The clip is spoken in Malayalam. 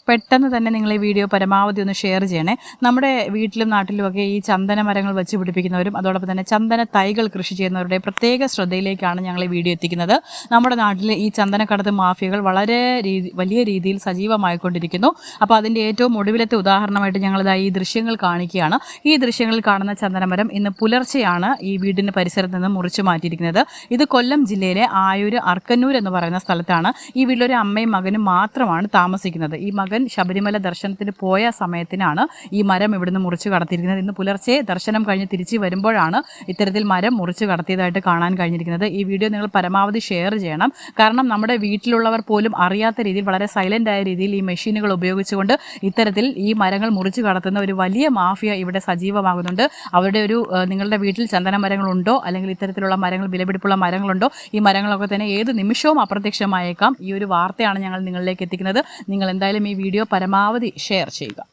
പെട്ടെന്ന് തന്നെ നിങ്ങൾ ഈ വീഡിയോ പരമാവധി ഒന്ന് ഷെയർ ചെയ്യണേ. നമ്മുടെ വീട്ടിലും നാട്ടിലുമൊക്കെ ഈ ചന്ദന മരങ്ങൾ വെച്ച് പിടിപ്പിക്കുന്നവരും അതോടൊപ്പം തന്നെ ചന്ദന തൈകൾ കൃഷി ചെയ്യുന്നവരുടെ പ്രത്യേക ശ്രദ്ധയിലേക്കാണ് ഞങ്ങൾ ഈ വീഡിയോ എത്തിക്കുന്നത്. നമ്മുടെ നാട്ടിൽ ഈ ചന്ദനക്കടത്ത് മാഫിയകൾ വളരെ വലിയ രീതിയിൽ സജീവമായിക്കൊണ്ടിരിക്കുന്നു. അപ്പോൾ അതിൻ്റെ ഏറ്റവും ഒടുവിലത്തെ ഉദാഹരണമായിട്ട് ഞങ്ങളിതാ ഈ ദൃശ്യങ്ങൾ കാണിക്കുകയാണ്. ഈ ദൃശ്യങ്ങളിൽ കാണുന്ന ചന്ദനമരം ഇന്ന് പുലർച്ചെയാണ് ഈ വീടിൻ്റെ പരിസരത്ത് നിന്ന് മുറിച്ചു മാറ്റിയിരിക്കുന്നത്. ഇത് കൊല്ലം ജില്ലയിലെ ആയൂര് അർക്കന്നൂർ എന്ന് പറയുന്ന സ്ഥലത്താണ്. ഈ വീട്ടിലൊരു അമ്മയും മകനും മാത്രമാണ് താമസിക്കുന്നത്. ഈ മകൻ ശബരിമല ദർശനത്തിന് പോയ സമയത്തിനാണ് ഈ മരം ഇവിടുന്ന് മുറിച്ചു കടത്തിയിരിക്കുന്നത്. ഇന്ന് പുലർച്ചെ ദർശനം കഴിഞ്ഞ് തിരിച്ച് വരുമ്പോഴാണ് ഇത്തരത്തിൽ മരം മുറിച്ചു കടത്തിയതായിട്ട് കാണാൻ കഴിഞ്ഞിരിക്കുന്നത്. ഈ വീഡിയോ നിങ്ങൾ പരമാവധി ഷെയർ ചെയ്യണം. കാരണം നമ്മുടെ വീട്ടിലുള്ളവർ പോലും അറിയാത്ത രീതിയിൽ വളരെ സൈലൻ്റ് ആയ രീതിയിൽ ഈ മെഷീനുകൾ ഉപയോഗിച്ചുകൊണ്ട് ഇത്തരത്തിൽ ഈ മരങ്ങൾ മുറിച്ചു കടത്തുന്ന ഒരു വലിയ മാഫിയ ഇവിടെ സജീവമാകുന്നുണ്ട്. അവരുടെ ഒരു നിങ്ങളുടെ വീട്ടിൽ ചന്ദന മരങ്ങളുണ്ടോ അല്ലെങ്കിൽ ഇത്തരത്തിലുള്ള മരങ്ങൾ വിലപിടിപ്പുള്ള മരങ്ങളുണ്ടോ? ഈ മരങ്ങളൊക്കെ തന്നെ ഏത് നിമിഷവും അപ്രത്യക്ഷമായേക്കാം. ഈ ഒരു വാർത്തയാണ് ഞങ്ങൾ നിങ്ങളിലേക്ക് എത്തിക്കുന്നത്. നിങ്ങൾ എന്തായാലും ഈ വീഡിയോ പരമാവധി ഷെയർ ചെയ്യുക.